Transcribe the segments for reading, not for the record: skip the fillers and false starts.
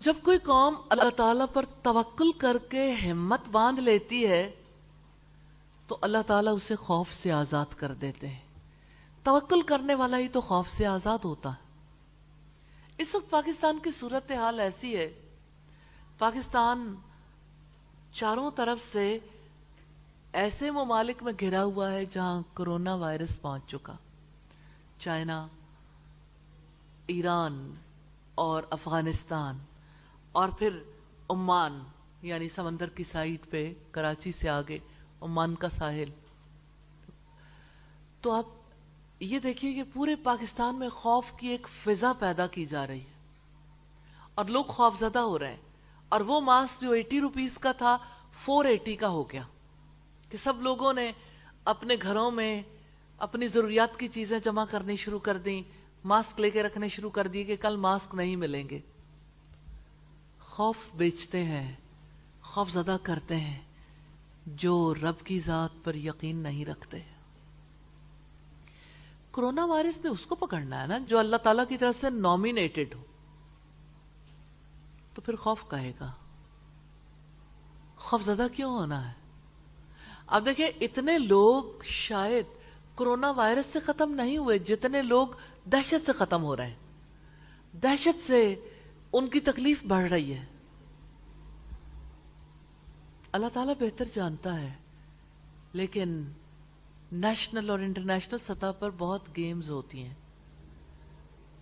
جب کوئی قوم اللہ تعالیٰ پر توکل کر کے ہمت باندھ لیتی ہے تو اللہ تعالیٰ اسے خوف سے آزاد کر دیتے ہیں. توکل کرنے والا ہی تو خوف سے آزاد ہوتا ہے. اس وقت پاکستان کی صورتحال ایسی ہے، پاکستان چاروں طرف سے ایسے ممالک میں گھرا ہوا ہے جہاں کرونا وائرس پہنچ چکا. چائنا، ایران اور افغانستان، اور پھر عمان، یعنی سمندر کی سائٹ پہ کراچی سے آگے عمان کا ساحل. تو آپ یہ دیکھیے کہ پورے پاکستان میں خوف کی ایک فضا پیدا کی جا رہی ہے اور لوگ خوف زدہ ہو رہے ہیں. اور وہ ماسک جو 80 روپیز کا تھا 480 کا ہو گیا کہ سب لوگوں نے اپنے گھروں میں اپنی ضروریات کی چیزیں جمع کرنی شروع کر دیں، ماسک لے کے رکھنے شروع کر دیے کہ کل ماسک نہیں ملیں گے. خوف بیچتے ہیں، خوف زدہ کرتے ہیں جو رب کی ذات پر یقین نہیں رکھتے. کرونا وائرس نے اس کو پکڑنا ہے نا جو اللہ تعالیٰ کی طرف سے نومینیٹڈ ہو، تو پھر خوف کہے گا. خوف زدہ کیوں ہونا ہے؟ اب دیکھیں اتنے لوگ شاید کرونا وائرس سے ختم نہیں ہوئے جتنے لوگ دہشت سے ختم ہو رہے ہیں. دہشت سے ان کی تکلیف بڑھ رہی ہے. اللہ تعالیٰ بہتر جانتا ہے، لیکن نیشنل اور انٹرنیشنل سطح پر بہت گیمز ہوتی ہیں.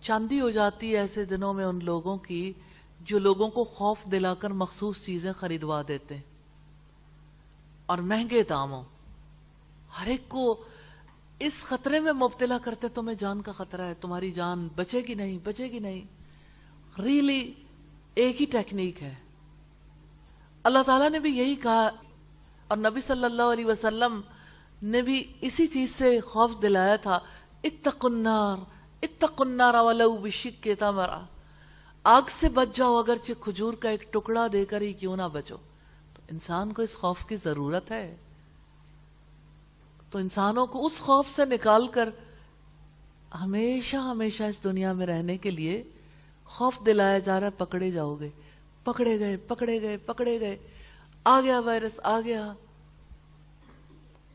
چاندی ہو جاتی ہے ایسے دنوں میں ان لوگوں کی جو لوگوں کو خوف دلا کر مخصوص چیزیں خریدوا دیتے ہیں اور مہنگے داموں. ہر ایک کو اس خطرے میں مبتلا کرتے تمہیں جان کا خطرہ ہے، تمہاری جان بچے گی نہیں، بچے گی نہیں. ریلی ایک ہی ٹیکنیک ہے. اللہ تعالیٰ نے بھی یہی کہا اور نبی صلی اللہ علیہ وسلم نے بھی اسی چیز سے خوف دلایا تھا. اتقوا النار، اتقوا النار ولو بشق تمرہ. آگ سے بچ جاؤ اگرچہ کھجور کا ایک ٹکڑا دے کر ہی کیوں نہ بچو. تو انسان کو اس خوف کی ضرورت ہے. تو انسانوں کو اس خوف سے نکال کر ہمیشہ ہمیشہ اس دنیا میں رہنے کے لیے خوف دلایا جا رہا ہے. پکڑے جاؤ گے، پکڑے گئے، پکڑے گئے، پکڑے گئے، آ گیا وائرس، آ گیا.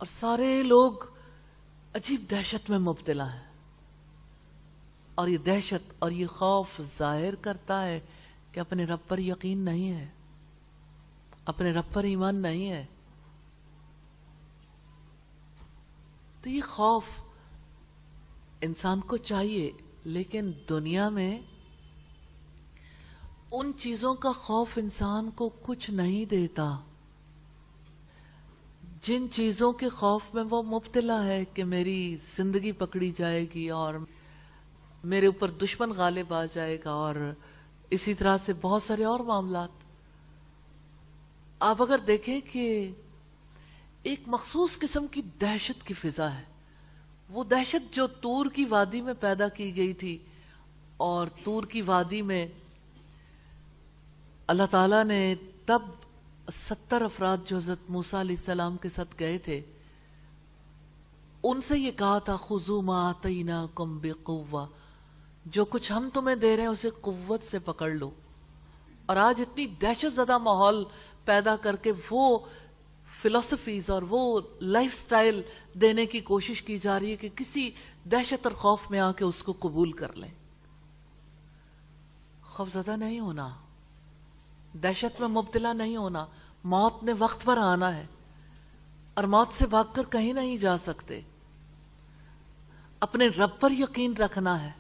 اور سارے لوگ عجیب دہشت میں مبتلا ہیں. اور یہ دہشت اور یہ خوف ظاہر کرتا ہے کہ اپنے رب پر یقین نہیں ہے، اپنے رب پر ایمان نہیں ہے. تو یہ خوف انسان کو چاہیے، لیکن دنیا میں ان چیزوں کا خوف انسان کو کچھ نہیں دیتا جن چیزوں کے خوف میں وہ مبتلا ہے کہ میری زندگی پکڑی جائے گی اور میرے اوپر دشمن غالب آ جائے گا، اور اسی طرح سے بہت سارے اور معاملات. آپ اگر دیکھیں کہ ایک مخصوص قسم کی دہشت کی فضا ہے، وہ دہشت جو طور کی وادی میں پیدا کی گئی تھی. اور طور کی وادی میں اللہ تعالیٰ نے تب 70 افراد جو حضرت موسیٰ علیہ السلام کے ساتھ گئے تھے ان سے یہ کہا تھا خذوا ما آتیناکم بقوہ، جو کچھ ہم تمہیں دے رہے ہیں اسے قوت سے پکڑ لو. اور آج اتنی دہشت زدہ ماحول پیدا کر کے وہ فلسفیز اور وہ لائف سٹائل دینے کی کوشش کی جا رہی ہے کہ کسی دہشت اور خوف میں آ کے اس کو قبول کر لیں. خوف زدہ نہیں ہونا، دہشت میں مبتلا نہیں ہونا. موت نے وقت پر آنا ہے اور موت سے بھاگ کر کہیں نہیں جا سکتے. اپنے رب پر یقین رکھنا ہے.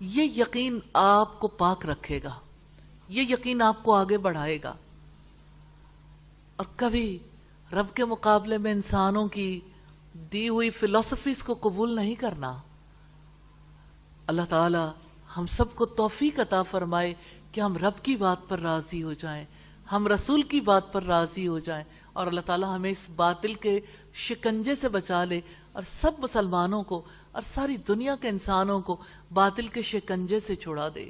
یہ یقین آپ کو پاک رکھے گا، یہ یقین آپ کو آگے بڑھائے گا. اور کبھی رب کے مقابلے میں انسانوں کی دی ہوئی فلسفیز کو قبول نہیں کرنا. اللہ تعالی ہم سب کو توفیق عطا فرمائے کہ ہم رب کی بات پر راضی ہو جائیں، ہم رسول کی بات پر راضی ہو جائیں، اور اللہ تعالی ہمیں اس باطل کے شکنجے سے بچا لے اور سب مسلمانوں کو اور ساری دنیا کے انسانوں کو باطل کے شکنجے سے چھڑا دے.